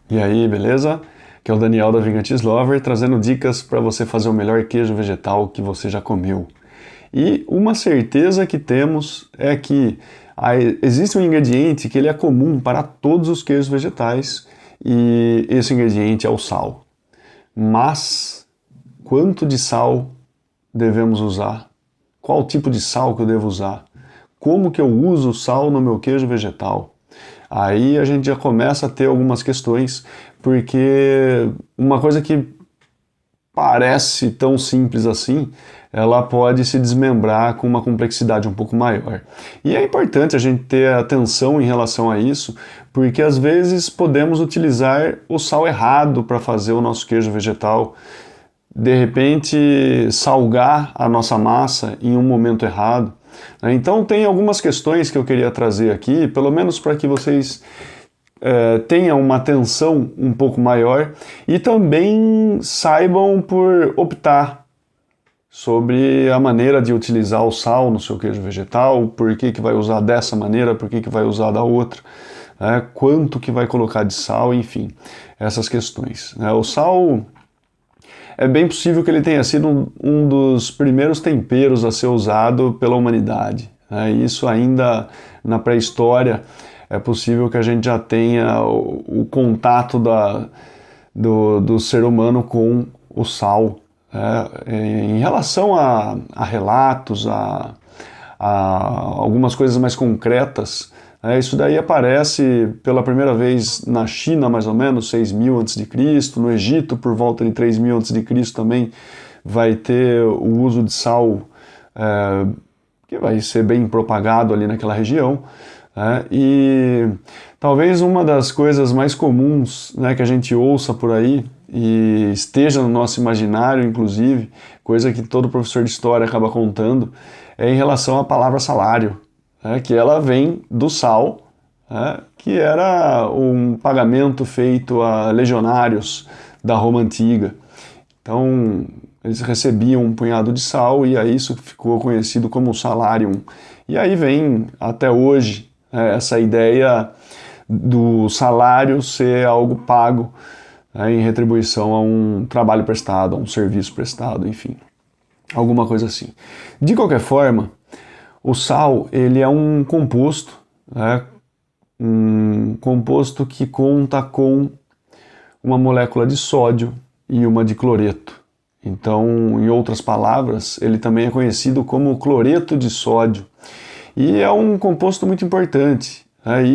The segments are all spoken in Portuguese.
E aí, beleza? Aqui é o Daniel da Vegan Lover, trazendo dicas para você fazer o melhor queijo vegetal que você já comeu. E uma certeza que temos é que existe um ingrediente que ele é comum para todos os queijos vegetais e esse ingrediente é o sal. Mas quanto de sal devemos usar? Qual tipo de sal que eu devo usar? Como que eu uso o sal no meu queijo vegetal? Aí a gente já começa a ter algumas questões, porque uma coisa que parece tão simples assim, ela pode se desmembrar com uma complexidade um pouco maior. E é importante a gente ter atenção em relação a isso, porque às vezes podemos utilizar o sal errado para fazer o nosso queijo vegetal, de repente salgar a nossa massa em um momento errado. Então tem algumas questões que eu queria trazer aqui, pelo menos para que vocês tenham uma atenção um pouco maior e também saibam por optar sobre a maneira de utilizar o sal no seu queijo vegetal, por que vai usar dessa maneira, por que vai usar da outra, quanto que vai colocar de sal, enfim, essas questões. O sal é bem possível que ele tenha sido um dos primeiros temperos a ser usado pela humanidade. Isso ainda na pré-história é possível que a gente já tenha o contato do ser humano com o sal. Em relação a relatos, a algumas coisas mais concretas, isso daí aparece pela primeira vez na China, mais ou menos, 6.000 a.C., no Egito, por volta de 3.000 a.C. também vai ter o uso de sal, que vai ser bem propagado ali naquela região. E talvez uma das coisas mais comuns, que a gente ouça por aí, e esteja no nosso imaginário, inclusive, coisa que todo professor de história acaba contando, é em relação à palavra salário, que ela vem do sal, que era um pagamento feito a legionários da Roma Antiga. Então, eles recebiam um punhado de sal e aí isso ficou conhecido como salarium. E aí vem, até hoje, essa ideia do salário ser algo pago em retribuição a um trabalho prestado, a um serviço prestado, enfim, alguma coisa assim. De qualquer forma, o sal ele é um composto que conta com uma molécula de sódio e uma de cloreto. Então, em outras palavras, ele também é conhecido como cloreto de sódio. E é um composto muito importante.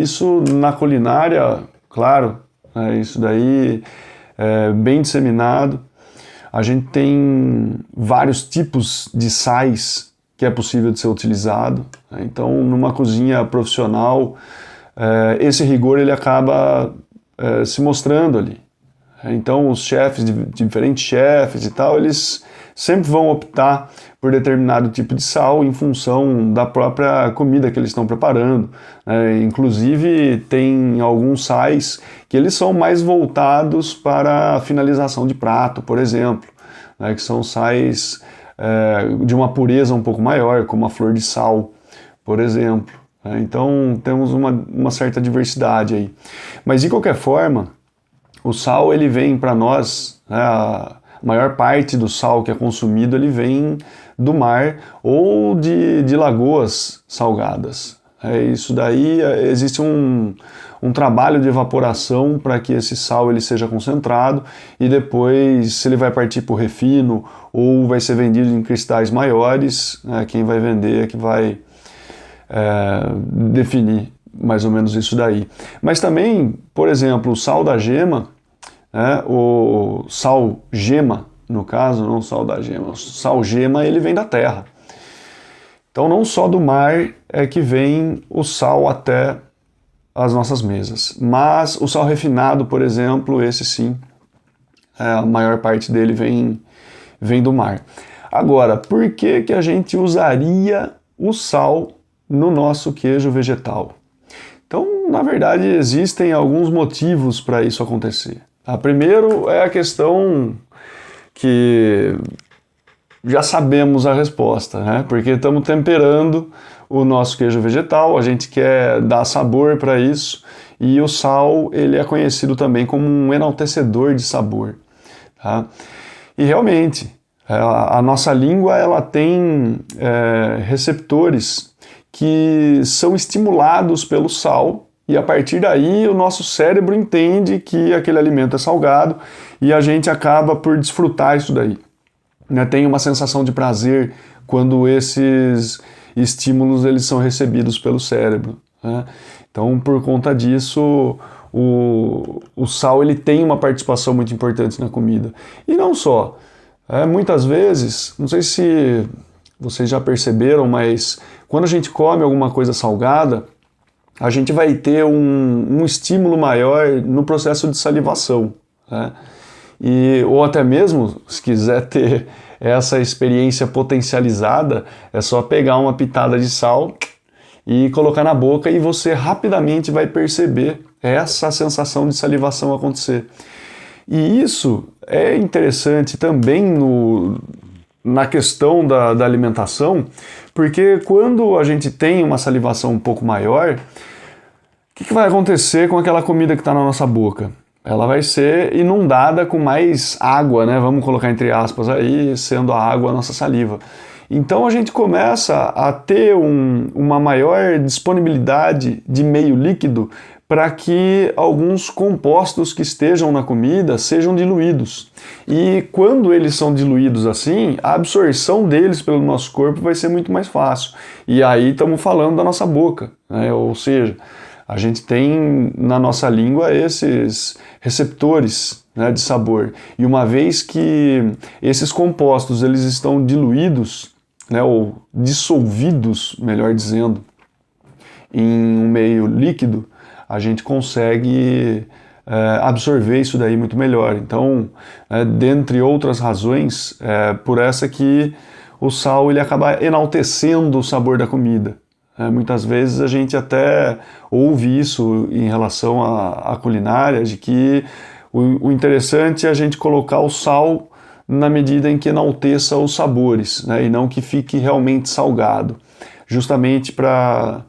Isso na culinária, claro, isso daí é bem disseminado. A gente tem vários tipos de sais que é possível de ser utilizado. Então, numa cozinha profissional, esse rigor ele acaba se mostrando ali. Então, os chefes, diferentes chefes e tal, eles sempre vão optar por determinado tipo de sal em função da própria comida que eles estão preparando. Inclusive, tem alguns sais que eles são mais voltados para a finalização de prato, por exemplo, que são sais de uma pureza um pouco maior, como a flor de sal, por exemplo. Então, temos uma certa diversidade aí. Mas, de qualquer forma, o sal ele vem para nós, a maior parte do sal que é consumido ele vem do mar ou de lagoas salgadas. Isso daí existe um trabalho de evaporação para que esse sal ele seja concentrado e depois se ele vai partir para o refino ou vai ser vendido em cristais maiores, quem vai vender é que vai definir mais ou menos isso daí. Mas também, por exemplo, o sal da gema, o sal gema, no caso, não o sal da gema, o sal gema ele vem da terra. Então não só do mar é que vem o sal até as nossas mesas, mas o sal refinado, por exemplo, esse sim, a maior parte dele vem do mar. Agora, por que a gente usaria o sal no nosso queijo vegetal? Então, na verdade, existem alguns motivos para isso acontecer. Primeiro é a questão que já sabemos a resposta, porque estamos temperando o nosso queijo vegetal, a gente quer dar sabor para isso e o sal ele é conhecido também como um enaltecedor de sabor. Tá? E realmente, a nossa língua ela tem receptores que são estimulados pelo sal, e a partir daí o nosso cérebro entende que aquele alimento é salgado e a gente acaba por desfrutar isso daí. Né? Tem uma sensação de prazer quando esses estímulos eles são recebidos pelo cérebro. Né? Então, por conta disso, o sal ele tem uma participação muito importante na comida. E não só. Muitas vezes, não sei se vocês já perceberam, mas quando a gente come alguma coisa salgada, a gente vai ter um estímulo maior no processo de salivação. Né? Ou até mesmo, se quiser ter essa experiência potencializada, é só pegar uma pitada de sal e colocar na boca e você rapidamente vai perceber essa sensação de salivação acontecer. E isso é interessante também na questão da alimentação, porque quando a gente tem uma salivação um pouco maior, o que vai acontecer com aquela comida que está na nossa boca? Ela vai ser inundada com mais água, né? Vamos colocar entre aspas aí, sendo a água a nossa saliva. Então a gente começa a ter uma maior disponibilidade de meio líquido para que alguns compostos que estejam na comida sejam diluídos. E quando eles são diluídos assim, a absorção deles pelo nosso corpo vai ser muito mais fácil. E aí estamos falando da nossa boca, né? Ou seja, a gente tem na nossa língua esses receptores, né, de sabor. E uma vez que esses compostos eles estão diluídos, né, ou dissolvidos, melhor dizendo, em um meio líquido, a gente consegue absorver isso daí muito melhor. Então, dentre outras razões, por essa que o sal ele acaba enaltecendo o sabor da comida. Muitas vezes a gente até ouve isso em relação à culinária, de que o interessante é a gente colocar o sal na medida em que enalteça os sabores, né, e não que fique realmente salgado, justamente para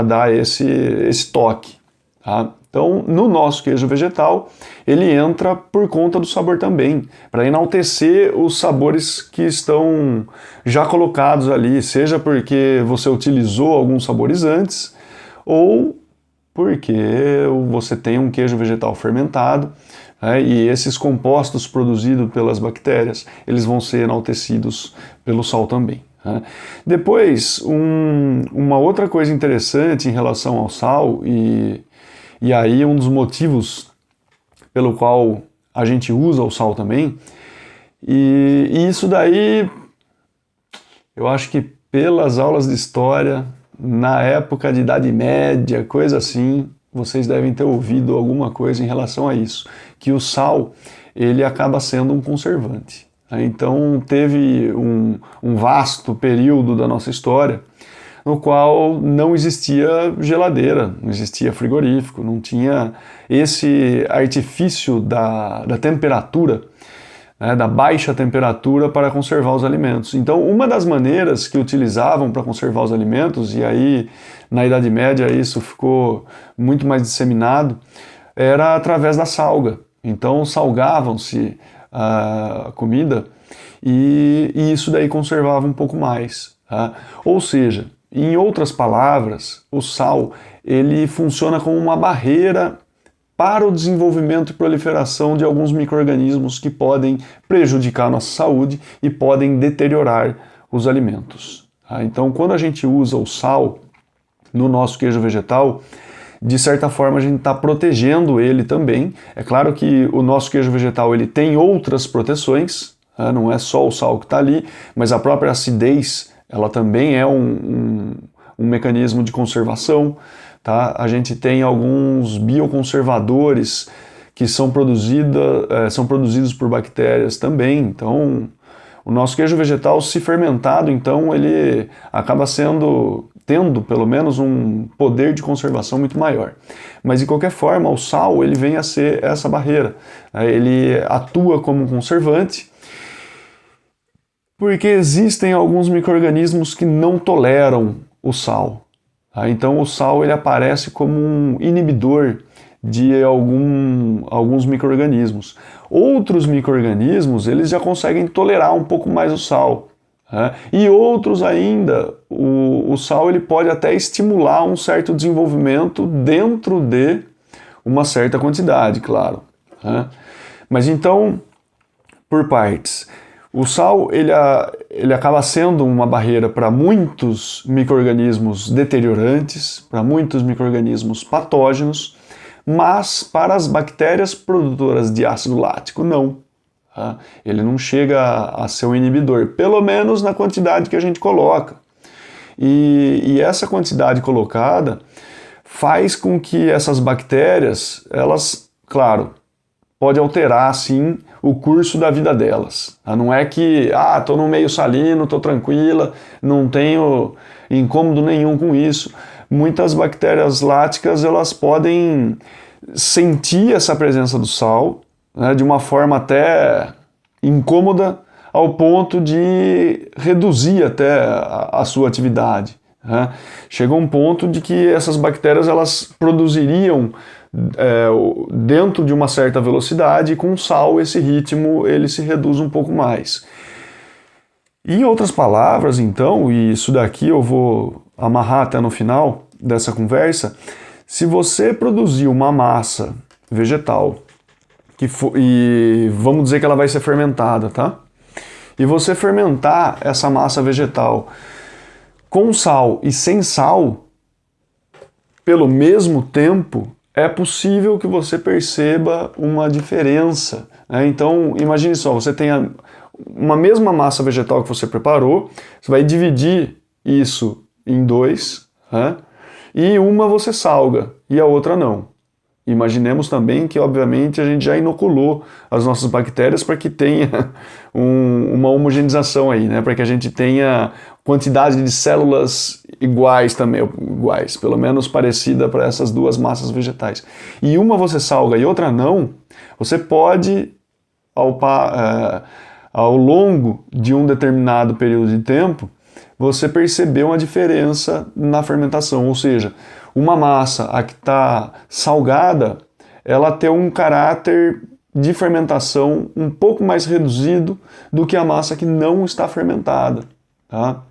dar esse toque. Tá? Então, no nosso queijo vegetal, ele entra por conta do sabor também, para enaltecer os sabores que estão já colocados ali, seja porque você utilizou alguns saborizantes, ou porque você tem um queijo vegetal fermentado, né, e esses compostos produzidos pelas bactérias, eles vão ser enaltecidos pelo sal também. Né? Depois, uma outra coisa interessante em relação ao sal, e aí um dos motivos pelo qual a gente usa o sal também, e isso daí, eu acho que pelas aulas de história, na época de Idade Média, coisa assim, vocês devem ter ouvido alguma coisa em relação a isso, que o sal, ele acaba sendo um conservante. Então teve um vasto período da nossa história no qual não existia geladeira, não existia frigorífico, não tinha esse artifício da temperatura, né, da baixa temperatura para conservar os alimentos. Então, uma das maneiras que utilizavam para conservar os alimentos, e aí na Idade Média isso ficou muito mais disseminado, era através da salga. Então, salgavam-se a comida e isso daí conservava um pouco mais. Tá? Ou seja, em outras palavras, o sal ele funciona como uma barreira para o desenvolvimento e proliferação de alguns micro-organismos que podem prejudicar a nossa saúde e podem deteriorar os alimentos. Tá? Então, quando a gente usa o sal no nosso queijo vegetal, de certa forma a gente está protegendo ele também. É claro que o nosso queijo vegetal ele tem outras proteções, tá? Não é só o sal que está ali, mas a própria acidez ela também é um mecanismo de conservação. Tá? A gente tem alguns bioconservadores que são produzidos por bactérias também. Então, o nosso queijo vegetal, se fermentado, então ele acaba tendo pelo menos um poder de conservação muito maior. Mas de qualquer forma, o sal ele vem a ser essa barreira. Ele atua como conservante, porque existem alguns micro-organismos que não toleram o sal. Tá? Então o sal ele aparece como um inibidor de alguns micro-organismos. Outros micro-organismos eles já conseguem tolerar um pouco mais o sal. E outros ainda, o sal ele pode até estimular um certo desenvolvimento dentro de uma certa quantidade, claro. Mas então, por partes, o sal ele acaba sendo uma barreira para muitos micro-organismos deteriorantes, para muitos micro-organismos patógenos, mas para as bactérias produtoras de ácido lático, não. Ele não chega a ser um inibidor, pelo menos na quantidade que a gente coloca. E essa quantidade colocada faz com que essas bactérias, elas, claro, pode alterar, sim, o curso da vida delas. Não é que, estou no meio salino, estou tranquila, não tenho incômodo nenhum com isso. Muitas bactérias láticas, elas podem sentir essa presença do sal, de uma forma até incômoda, ao ponto de reduzir até a sua atividade. Chega um ponto de que essas bactérias elas produziriam dentro de uma certa velocidade, e com sal esse ritmo ele se reduz um pouco mais. Em outras palavras, então, e isso daqui eu vou amarrar até no final dessa conversa, se você produzir uma massa vegetal, e vamos dizer que ela vai ser fermentada, tá? E você fermentar essa massa vegetal com sal e sem sal, pelo mesmo tempo, é possível que você perceba uma diferença. Então, imagine só, você tem uma mesma massa vegetal que você preparou, você vai dividir isso em dois, e uma você salga e a outra não. Imaginemos também que, obviamente, a gente já inoculou as nossas bactérias para que tenha uma homogeneização aí, para que a gente tenha quantidade de células iguais também, pelo menos parecida para essas duas massas vegetais. E uma você salga e outra não, você pode, ao longo de um determinado período de tempo, você perceber uma diferença na fermentação, ou seja, uma massa a que está salgada, ela tem um caráter de fermentação um pouco mais reduzido do que a massa que não está fermentada. Tá?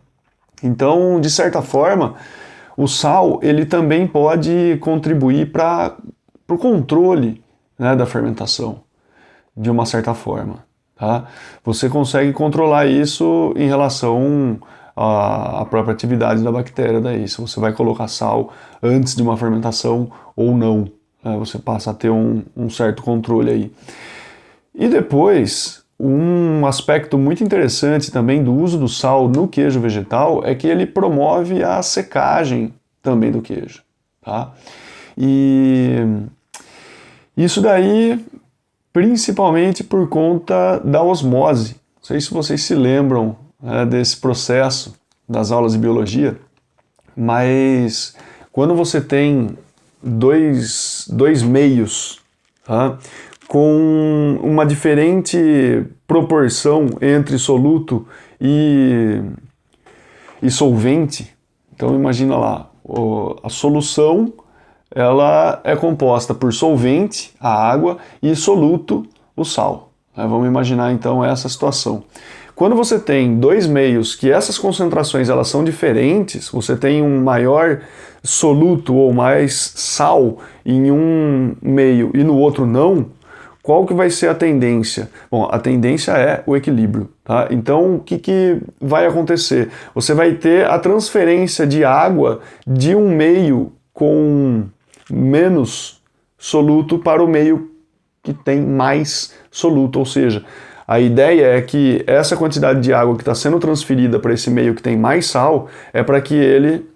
Então, de certa forma, o sal ele também pode contribuir para o controle da fermentação, de uma certa forma. Tá? Você consegue controlar isso em relação à própria atividade da bactéria daí, se você vai colocar sal antes de uma fermentação ou não, você passa a ter um certo controle aí. E depois, um aspecto muito interessante também do uso do sal no queijo vegetal é que ele promove a secagem também do queijo, tá? E isso daí principalmente por conta da osmose. Não sei se vocês se lembram desse processo das aulas de biologia, mas quando você tem dois meios com uma diferente proporção entre soluto e solvente, então imagina lá, a solução ela é composta por solvente, a água, e soluto, o sal. Vamos imaginar então essa situação. Quando você tem dois meios que essas concentrações elas são diferentes, você tem um maior soluto ou mais sal em um meio e no outro não, qual que vai ser a tendência? Bom, a tendência é o equilíbrio. Tá? Então, o que vai acontecer? Você vai ter a transferência de água de um meio com menos soluto para o meio que tem mais soluto, ou seja, a ideia é que essa quantidade de água que está sendo transferida para esse meio que tem mais sal é para que ele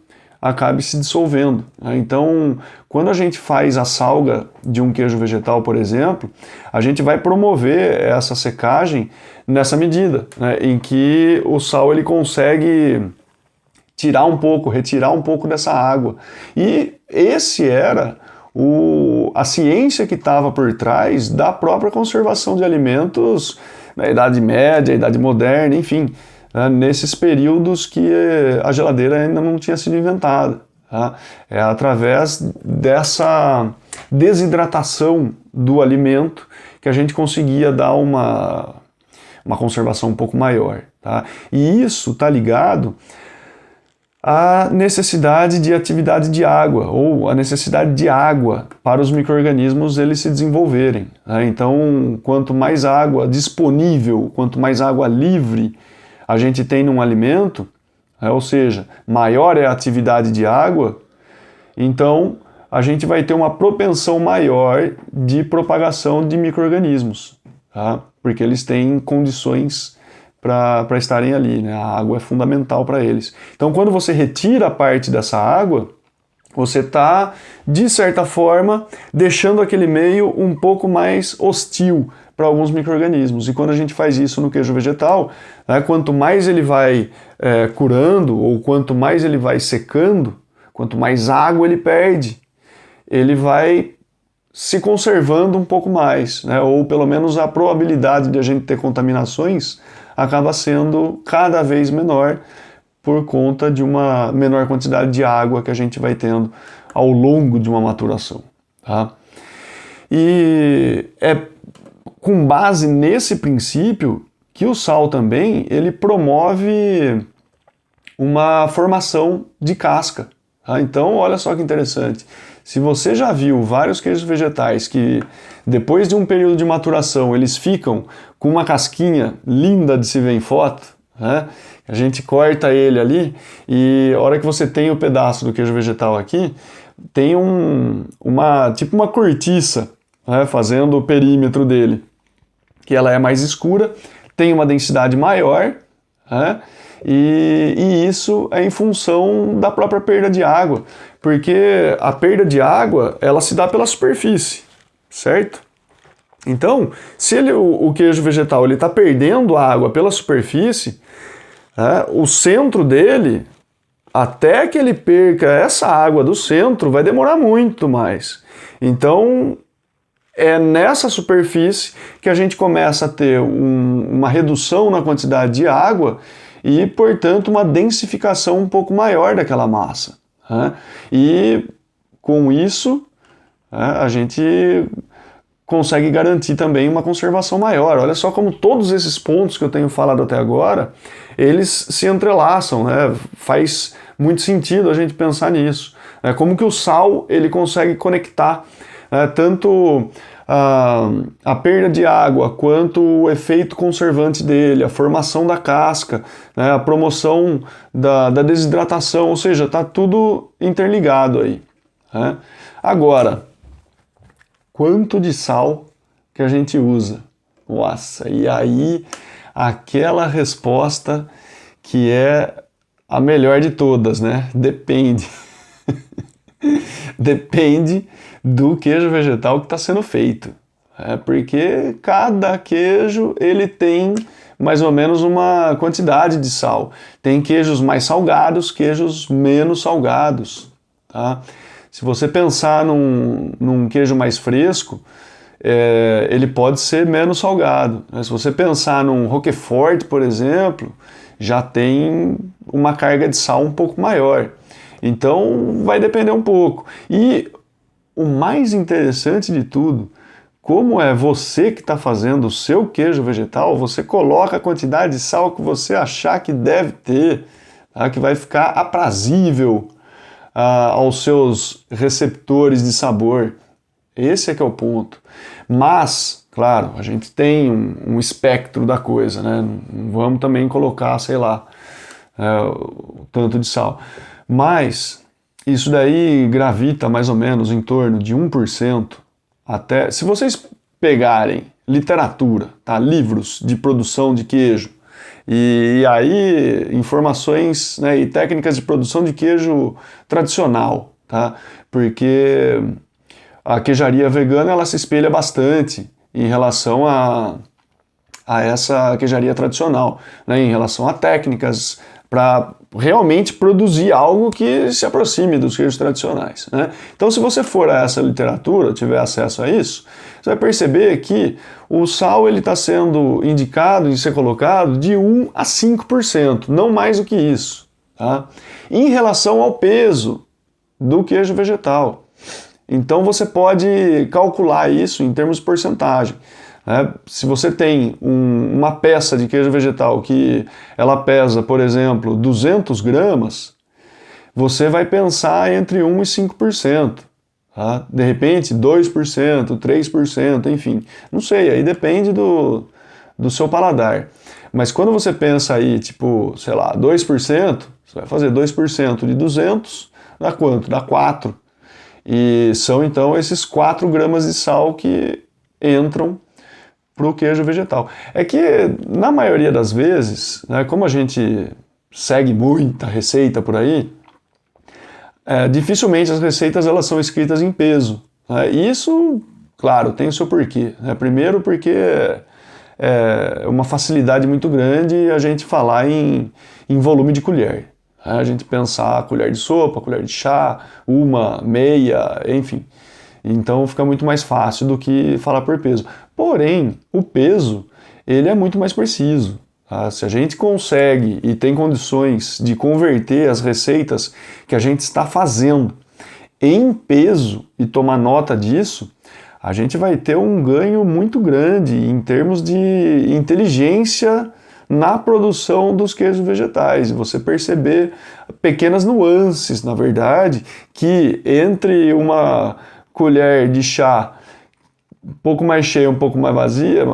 acabe se dissolvendo. Então, quando a gente faz a salga de um queijo vegetal, por exemplo, a gente vai promover essa secagem nessa medida, em que o sal ele consegue retirar um pouco dessa água. E esse era a ciência que estava por trás da própria conservação de alimentos na Idade Média, Idade Moderna, enfim, nesses períodos que a geladeira ainda não tinha sido inventada. tá? É através dessa desidratação do alimento que a gente conseguia dar uma conservação um pouco maior, tá? E isso está ligado à necessidade de atividade de água, ou a necessidade de água para os micro-organismos eles se desenvolverem, tá? Então, quanto mais água disponível, quanto mais água livre a gente tem num alimento, ou seja, maior é a atividade de água, então a gente vai ter uma propensão maior de propagação de micro-organismos, tá? Porque eles têm condições para estarem ali, né? A água é fundamental para eles. Então, quando você retira parte dessa água, você está, de certa forma, deixando aquele meio um pouco mais hostil para alguns micro-organismos. E quando a gente faz isso no queijo vegetal, né, quanto mais ele vai curando, ou quanto mais ele vai secando, quanto mais água ele perde, ele vai se conservando um pouco mais, né? Ou pelo menos a probabilidade de a gente ter contaminações acaba sendo cada vez menor por conta de uma menor quantidade de água que a gente vai tendo ao longo de uma maturação, tá? E é com base nesse princípio que o sal também ele promove uma formação de casca, tá? Então, olha só que interessante. Se você já viu vários queijos vegetais que, depois de um período de maturação, eles ficam com uma casquinha linda de se ver em foto, né? A gente corta ele ali e a hora que você tem o pedaço do queijo vegetal aqui, tem tipo uma cortiça, né, fazendo o perímetro dele, que ela é mais escura, tem uma densidade maior, né? E isso é em função da própria perda de água, porque a perda de água ela se dá pela superfície, certo? Então, se o queijo vegetal está perdendo água pela superfície, né, o centro dele, até que ele perca essa água do centro, vai demorar muito mais. Então, é nessa superfície que a gente começa a ter uma redução na quantidade de água e, portanto, uma densificação um pouco maior daquela massa, né? E com isso, a gente consegue garantir também uma conservação maior. Olha só como todos esses pontos que eu tenho falado até agora, eles se entrelaçam, né? Faz muito sentido a gente pensar nisso. Como que o sal ele consegue conectar tanto a perda de água, quanto o efeito conservante dele, a formação da casca, né, a promoção da desidratação, ou seja, está tudo interligado aí, né? Agora, quanto de sal que a gente usa? Nossa, e aí aquela resposta que é a melhor de todas, né? Depende. Depende do queijo vegetal que está sendo feito. Porque cada queijo ele tem mais ou menos uma quantidade de sal. Tem queijos mais salgados, queijos menos salgados, tá? Se você pensar num queijo mais fresco, ele pode ser menos salgado. Se você pensar num Roquefort, por exemplo, já tem uma carga de sal um pouco maior. Então vai depender um pouco. E o mais interessante de tudo, como é você que está fazendo o seu queijo vegetal, você coloca a quantidade de sal que você achar que deve ter, tá? Que vai ficar aprazível aos seus receptores de sabor. Esse é que é o ponto. Mas, claro, a gente tem um espectro da coisa, né? Não vamos também colocar, sei lá, o tanto de sal. Mas isso daí gravita mais ou menos em torno de 1% até... Se vocês pegarem literatura, tá? Livros de produção de queijo, e aí informações, né, e técnicas de produção de queijo tradicional, tá? Porque a queijaria vegana ela se espelha bastante em relação a essa queijaria tradicional, né, em relação a técnicas para realmente produzir algo que se aproxime dos queijos tradicionais, né? Então, se você for a essa literatura, tiver acesso a isso, você vai perceber que o sal ele está sendo indicado em ser colocado de 1 a 5%, não mais do que isso, tá? Em relação ao peso do queijo vegetal. Então você pode calcular isso em termos de porcentagem. Se você tem uma peça de queijo vegetal que ela pesa, por exemplo, 200 gramas, você vai pensar entre 1% e 5%. Tá? De repente, 2%, 3%, enfim. Não sei, aí depende do seu paladar. Mas quando você pensa aí, tipo, sei lá, 2%, você vai fazer 2% de 200, dá quanto? Dá 4. E são então esses 4 gramas de sal que entram para o queijo vegetal. É que, na maioria das vezes, né, como a gente segue muita receita por aí, dificilmente as receitas elas são escritas em peso. Né? E isso, claro, tem o seu porquê. Né? Primeiro porque é uma facilidade muito grande a gente falar em volume de colher. Né? A gente pensar colher de sopa, colher de chá, uma, meia, enfim. Então fica muito mais fácil do que falar por peso. Porém, o peso ele é muito mais preciso. Tá? Se a gente consegue e tem condições de converter as receitas que a gente está fazendo em peso e tomar nota disso, a gente vai ter um ganho muito grande em termos de inteligência na produção dos queijos vegetais. Você perceber pequenas nuances, na verdade, que entre uma colher de chá um pouco mais cheia, um pouco mais vazia,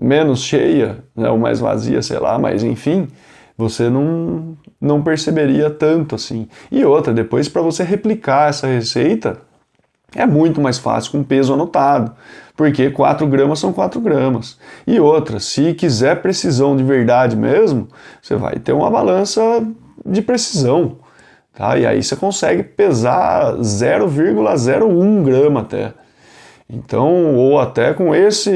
menos cheia, né, ou mais vazia, sei lá, mas enfim, você não perceberia tanto assim. E outra, depois para você replicar essa receita, é muito mais fácil com peso anotado, porque 4 gramas são 4 gramas. E outra, se quiser precisão de verdade mesmo, você vai ter uma balança de precisão, tá? E aí você consegue pesar 0,01 grama até. Então, ou até com essa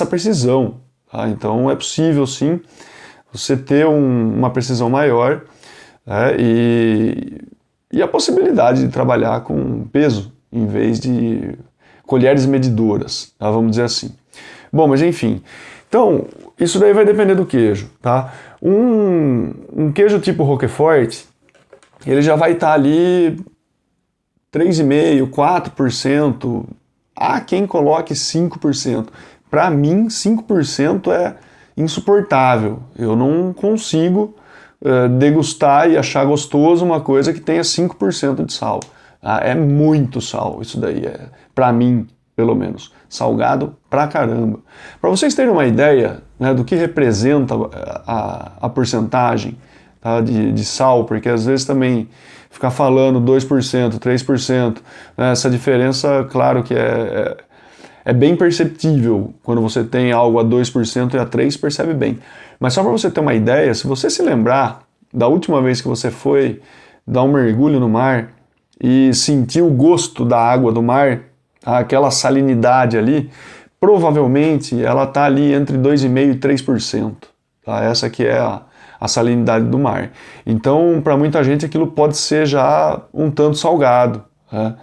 precisão. Tá? Então é possível sim você ter uma precisão maior, né? E a possibilidade de trabalhar com peso em vez de colheres medidoras, tá? Vamos dizer assim. Bom, mas enfim. Então, isso daí vai depender do queijo, tá? Um queijo tipo Roquefort, ele já vai estar ali 3,5%, 4%. Há quem coloque 5%. Para mim, 5% é insuportável. Eu não consigo degustar e achar gostoso uma coisa que tenha 5% de sal. É muito sal, isso daí para mim, pelo menos, salgado pra caramba. Para vocês terem uma ideia, né, do que representa a porcentagem, tá, de sal, porque às vezes também ficar falando 2%, 3%, né, essa diferença, claro que é bem perceptível. Quando você tem algo a 2% e a 3%, percebe bem. Mas só para você ter uma ideia, se você se lembrar da última vez que você foi dar um mergulho no mar e sentir o gosto da água do mar, aquela salinidade ali, provavelmente ela está ali entre 2,5% e 3%. Tá? Essa que é a salinidade do mar. Então, para muita gente, aquilo pode ser já um tanto salgado, né?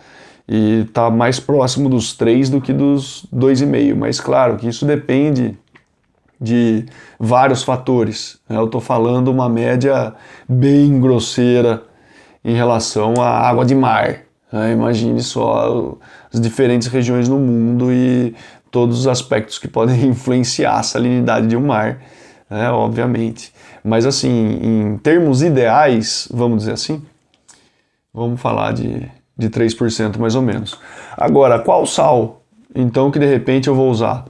E está mais próximo dos 3 do que dos 2,5. Mas claro que isso depende de vários fatores. Né? Eu estou falando uma média bem grosseira em relação à água de mar. Né? Imagine só as diferentes regiões no mundo e todos os aspectos que podem influenciar a salinidade de um mar, né? Obviamente. Mas assim, em termos ideais, vamos dizer assim, vamos falar de 3% mais ou menos. Agora, qual sal, então, que de repente eu vou usar?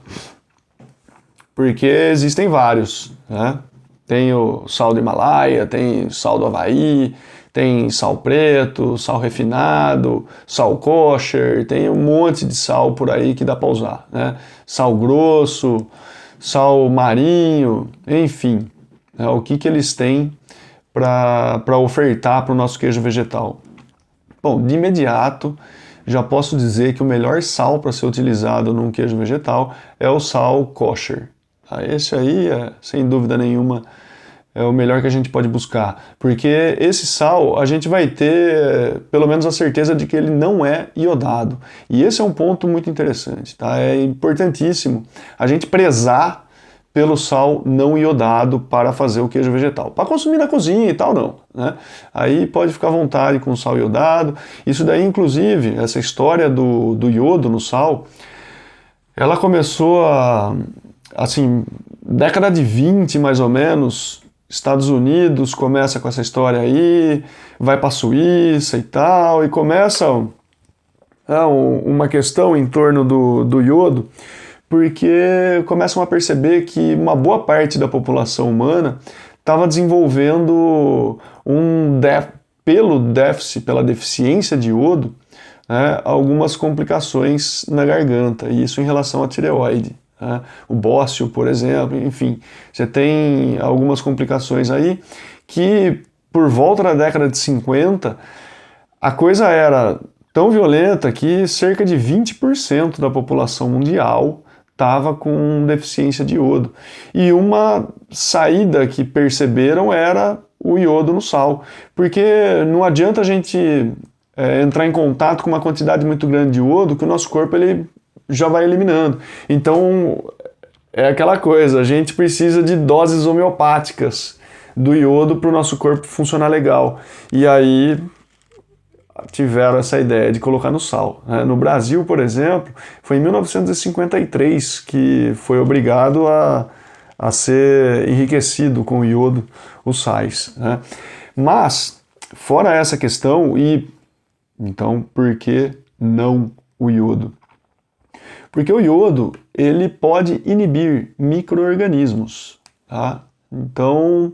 Porque existem vários, né? Tem o sal do Himalaia, tem sal do Havaí, tem sal preto, sal refinado, sal kosher, tem um monte de sal por aí que dá para usar, né? Sal grosso, sal marinho, enfim, né? O que eles têm para ofertar para o nosso queijo vegetal? Bom, de imediato, já posso dizer que o melhor sal para ser utilizado num queijo vegetal é o sal kosher. Tá? Esse aí, sem dúvida nenhuma, é o melhor que a gente pode buscar, porque esse sal a gente vai ter pelo menos a certeza de que ele não é iodado. E esse é um ponto muito interessante, tá? É importantíssimo a gente prezar pelo sal não iodado para fazer o queijo vegetal. Para consumir na cozinha e tal, não, né? Aí pode ficar à vontade com sal iodado. Isso daí, inclusive, essa história do iodo no sal, ela começou assim, década de 20 mais ou menos, Estados Unidos começa com essa história aí, vai para a Suíça e tal, e começa uma questão em torno do iodo, porque começam a perceber que uma boa parte da população humana estava desenvolvendo pelo déficit, pela deficiência de iodo, né, algumas complicações na garganta, e isso em relação à tireoide. Né? O bócio, por exemplo, enfim, você tem algumas complicações aí que, por volta da década de 50, a coisa era tão violenta que cerca de 20% da população mundial estava com deficiência de iodo. E uma saída que perceberam era o iodo no sal, porque não adianta a gente entrar em contato com uma quantidade muito grande de iodo que o nosso corpo ele já vai eliminando. Então é aquela coisa, a gente precisa de doses homeopáticas do iodo para o nosso corpo funcionar legal. E aí tiveram essa ideia de colocar no sal. No Brasil, por exemplo, foi em 1953 que foi obrigado a ser enriquecido com iodo os sais. Né? Mas, fora essa questão, então, por que não o iodo? Porque o iodo, ele pode inibir micro-organismos. Tá? Então,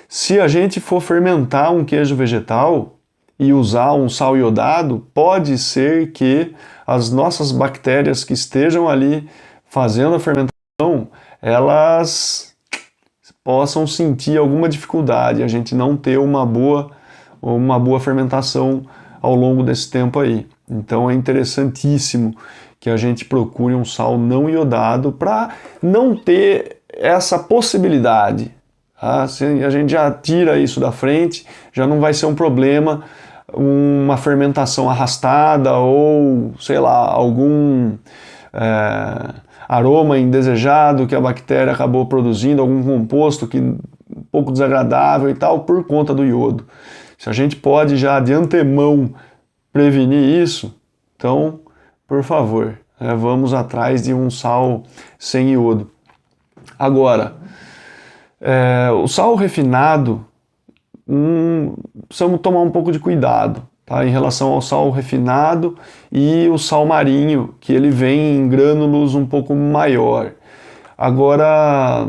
se a gente for fermentar um queijo vegetal e usar um sal iodado, pode ser que as nossas bactérias que estejam ali fazendo a fermentação, elas possam sentir alguma dificuldade, a gente não ter uma boa fermentação ao longo desse tempo aí. Então é interessantíssimo que a gente procure um sal não iodado para não ter essa possibilidade. Tá? Se a gente já tira isso da frente, já não vai ser um problema uma fermentação arrastada ou, sei lá, algum aroma indesejado que a bactéria acabou produzindo, algum composto que um pouco desagradável e tal, por conta do iodo. Se a gente pode já de antemão prevenir isso, então, por favor, vamos atrás de um sal sem iodo. Agora, o sal refinado, precisamos tomar um pouco de cuidado, tá? Em relação ao sal refinado e o sal marinho, que ele vem em grânulos um pouco maior. Agora,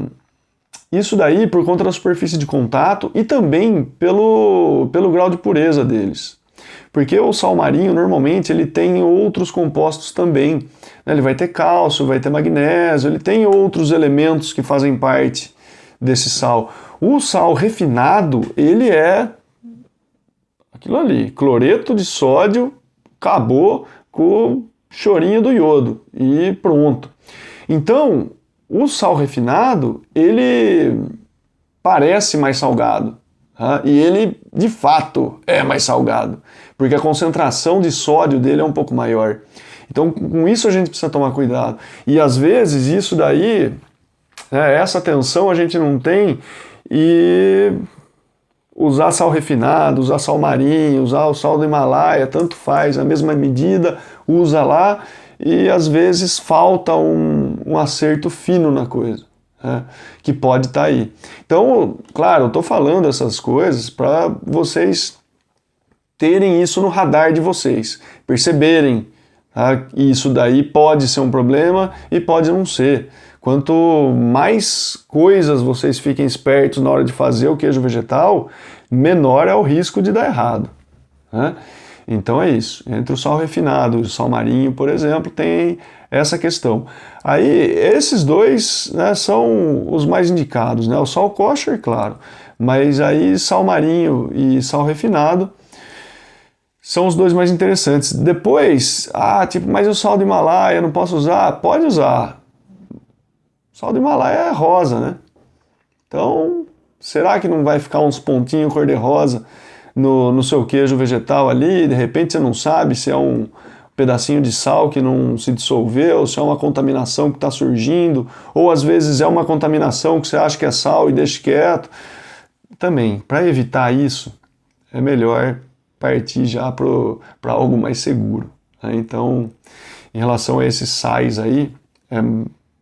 isso daí por conta da superfície de contato e também pelo grau de pureza deles. Porque o sal marinho, normalmente, ele tem outros compostos também. Né? Ele vai ter cálcio, vai ter magnésio, ele tem outros elementos que fazem parte desse sal. O sal refinado, ele é aquilo ali, cloreto de sódio, acabou com o chorinho do iodo e pronto. Então, o sal refinado, ele parece mais salgado, tá? E ele, de fato, é mais salgado, porque a concentração de sódio dele é um pouco maior. Então, com isso a gente precisa tomar cuidado. E às vezes isso daí, essa atenção a gente não tem e usar sal refinado, usar sal marinho, usar o sal do Himalaia, tanto faz, a mesma medida, usa lá e às vezes falta um acerto fino na coisa, que pode estar aí. Então, claro, eu estou falando essas coisas para vocês terem isso no radar de vocês, perceberem, tá? Isso daí pode ser um problema e pode não ser. Quanto mais coisas vocês fiquem espertos na hora de fazer o queijo vegetal, menor é o risco de dar errado. Né? Então é isso. Entre o sal refinado e o sal marinho, por exemplo, tem essa questão. Aí esses dois, né, são os mais indicados, né? O sal kosher, claro, mas aí sal marinho e sal refinado são os dois mais interessantes. Depois, mas o sal do Himalaia não posso usar? Pode usar. O sal do Himalaia é rosa, né? Então, será que não vai ficar uns pontinhos cor-de-rosa no seu queijo vegetal ali? De repente você não sabe se é um pedacinho de sal que não se dissolveu, se é uma contaminação que está surgindo, ou às vezes é uma contaminação que você acha que é sal e deixa quieto. Também, para evitar isso, é melhor partir já para algo mais seguro, né? Então, em relação a esses sais aí, é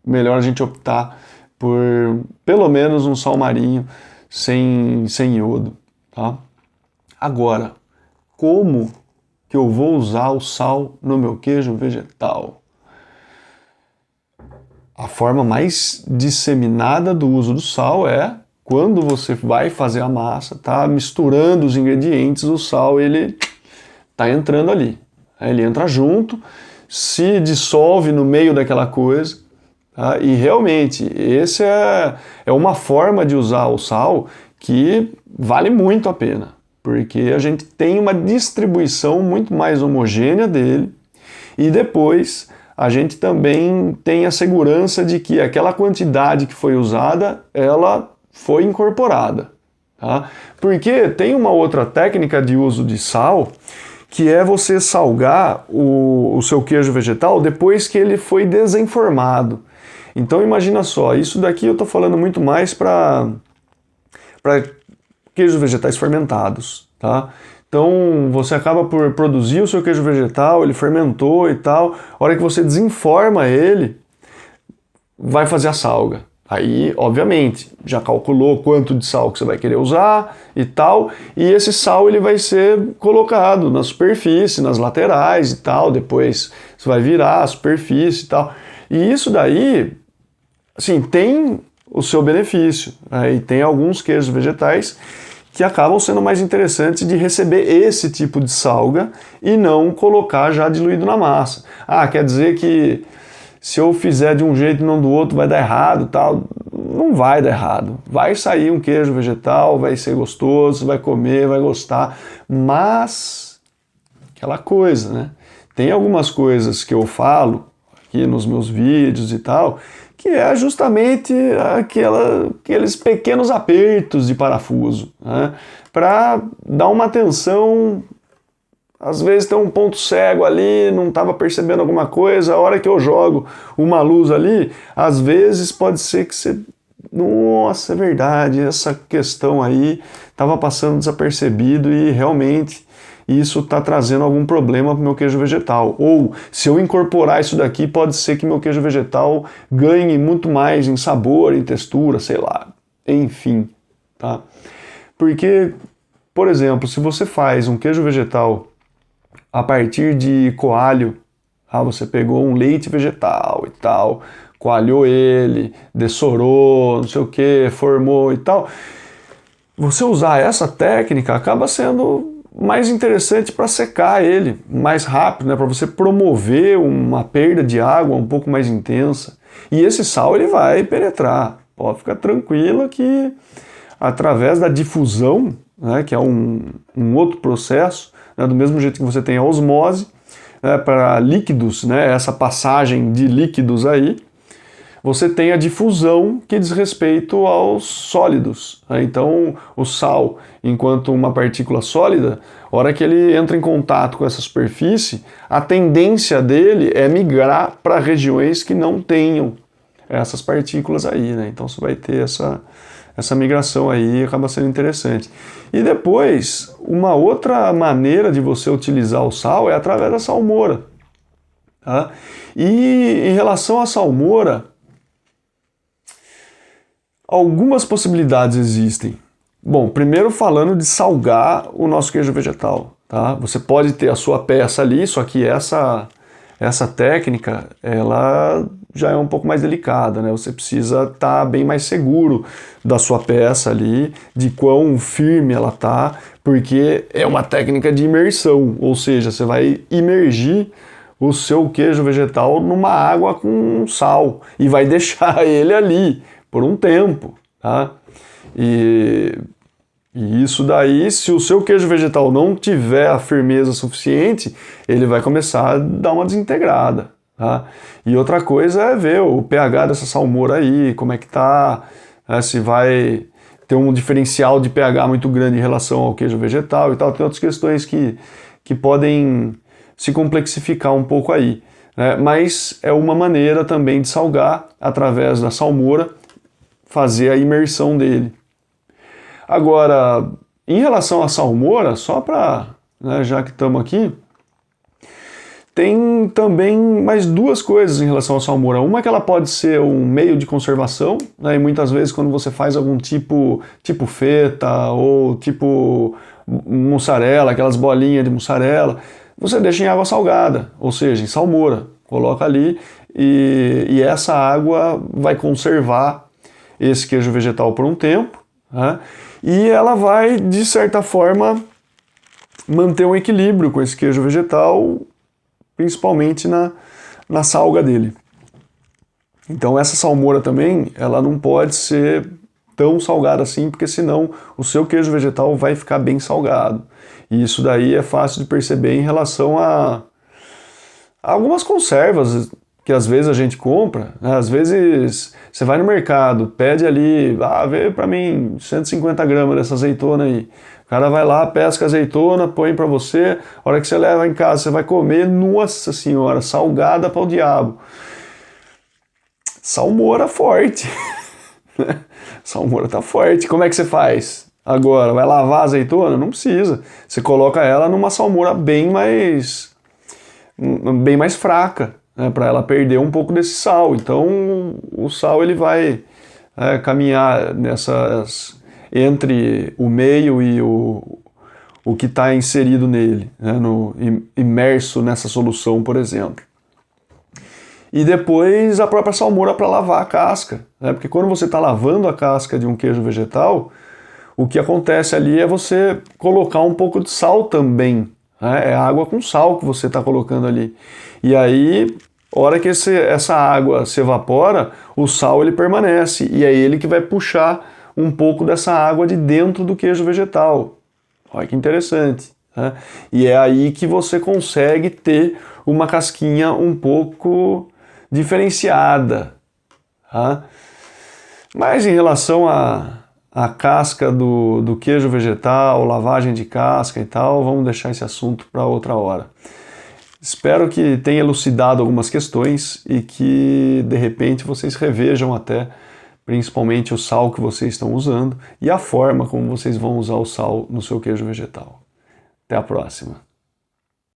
melhor a gente optar por pelo menos um sal marinho sem iodo, tá? Agora, como que eu vou usar o sal no meu queijo vegetal? A forma mais disseminada do uso do sal é quando você vai fazer a massa, tá misturando os ingredientes, o sal ele tá entrando ali. Ele entra junto, se dissolve no meio daquela coisa, tá? E realmente, essa é uma forma de usar o sal que vale muito a pena, porque a gente tem uma distribuição muito mais homogênea dele e depois a gente também tem a segurança de que aquela quantidade que foi usada, ela foi incorporada, tá? Porque tem uma outra técnica de uso de sal, que é você salgar o seu queijo vegetal depois que ele foi desenformado. Então imagina só, isso daqui eu estou falando muito mais para queijos vegetais fermentados, tá? Então você acaba por produzir o seu queijo vegetal, ele fermentou e tal, a hora que você desenforma ele, vai fazer a salga. Aí, obviamente, já calculou quanto de sal que você vai querer usar e tal, e esse sal ele vai ser colocado na superfície, nas laterais e tal, depois você vai virar a superfície e tal. E isso daí, assim, tem o seu benefício, né? E tem alguns queijos vegetais que acabam sendo mais interessantes de receber esse tipo de salga e não colocar já diluído na massa. Ah, quer dizer que se eu fizer de um jeito e não do outro vai dar errado, tal. Não vai dar errado. Vai sair um queijo vegetal, vai ser gostoso, você vai comer, vai gostar, mas aquela coisa, né? Tem algumas coisas que eu falo aqui nos meus vídeos e tal, que é justamente aqueles pequenos apertos de parafuso, né? Para dar uma atenção. Às vezes tem um ponto cego ali, não estava percebendo alguma coisa, a hora que eu jogo uma luz ali, às vezes pode ser que você... Nossa, é verdade, essa questão aí estava passando desapercebido e realmente isso está trazendo algum problema para o meu queijo vegetal. Ou, se eu incorporar isso daqui, pode ser que meu queijo vegetal ganhe muito mais em sabor, em textura, sei lá, enfim, tá? Porque, por exemplo, se você faz um queijo vegetal a partir de coalho, você pegou um leite vegetal e tal, coalhou ele, dessorou, não sei o que, formou e tal. Você usar essa técnica acaba sendo mais interessante para secar ele mais rápido, né? Para você promover uma perda de água um pouco mais intensa. E esse sal ele vai penetrar. Pode ficar tranquilo que através da difusão, né, que é um outro processo, né, do mesmo jeito que você tem a osmose, né, para líquidos, né, essa passagem de líquidos aí, você tem a difusão que diz respeito aos sólidos, né? Então o sal, enquanto uma partícula sólida, a hora que ele entra em contato com essa superfície, a tendência dele é migrar para regiões que não tenham essas partículas aí, né? Então você vai ter essa migração aí, acaba sendo interessante. E depois, uma outra maneira de você utilizar o sal é através da salmoura, tá? E em relação à salmoura, algumas possibilidades existem. Bom, primeiro falando de salgar o nosso queijo vegetal, tá? Você pode ter a sua peça ali, só que essa técnica, ela já é um pouco mais delicada, né? Você precisa estar bem mais seguro da sua peça ali, de quão firme ela tá, porque é uma técnica de imersão, ou seja, você vai imergir o seu queijo vegetal numa água com sal e vai deixar ele ali por um tempo, tá? E isso daí, se o seu queijo vegetal não tiver a firmeza suficiente, ele vai começar a dar uma desintegrada, tá? E outra coisa é ver o pH dessa salmoura aí, como é que tá, né? Se vai ter um diferencial de pH muito grande em relação ao queijo vegetal e tal. Tem outras questões que podem se complexificar um pouco aí, né? Mas é uma maneira também de salgar através da salmoura, fazer a imersão dele. Agora, em relação à salmoura, só para, né, já que estamos aqui, tem também mais duas coisas em relação à salmoura. Uma é que ela pode ser um meio de conservação, né, e muitas vezes quando você faz algum tipo feta ou tipo mussarela, aquelas bolinhas de mussarela, você deixa em água salgada, ou seja, em salmoura. Coloca ali e essa água vai conservar esse queijo vegetal por um tempo, né? E ela vai, de certa forma, manter um equilíbrio com esse queijo vegetal, principalmente na salga dele. Então essa salmoura também, ela não pode ser tão salgada assim, porque senão o seu queijo vegetal vai ficar bem salgado. E isso daí é fácil de perceber em relação a algumas conservas que às vezes a gente compra, né? Às vezes você vai no mercado, pede ali, vê para mim 150 gramas dessa azeitona aí. O cara vai lá, pesca a azeitona, põe para você, a hora que você leva em casa, você vai comer, nossa senhora, salgada para o diabo. Salmoura forte. Salmoura tá forte. Como é que você faz? Agora, vai lavar a azeitona? Não precisa. Você coloca ela numa salmoura bem mais fraca, né, para ela perder um pouco desse sal. Então o sal ele vai caminhar entre o meio e o que está inserido nele, né, imerso nessa solução, por exemplo. E depois a própria salmoura para lavar a casca, né, porque quando você está lavando a casca de um queijo vegetal, o que acontece ali é você colocar um pouco de sal também. É água com sal que você está colocando ali. E aí, a hora que essa água se evapora, o sal ele permanece. E é ele que vai puxar um pouco dessa água de dentro do queijo vegetal. Olha que interessante. Né? E é aí que você consegue ter uma casquinha um pouco diferenciada. Tá? Mas em relação a casca do queijo vegetal, lavagem de casca e tal, vamos deixar esse assunto para outra hora. Espero que tenha elucidado algumas questões e que de repente vocês revejam até, principalmente o sal que vocês estão usando e a forma como vocês vão usar o sal no seu queijo vegetal. Até a próxima!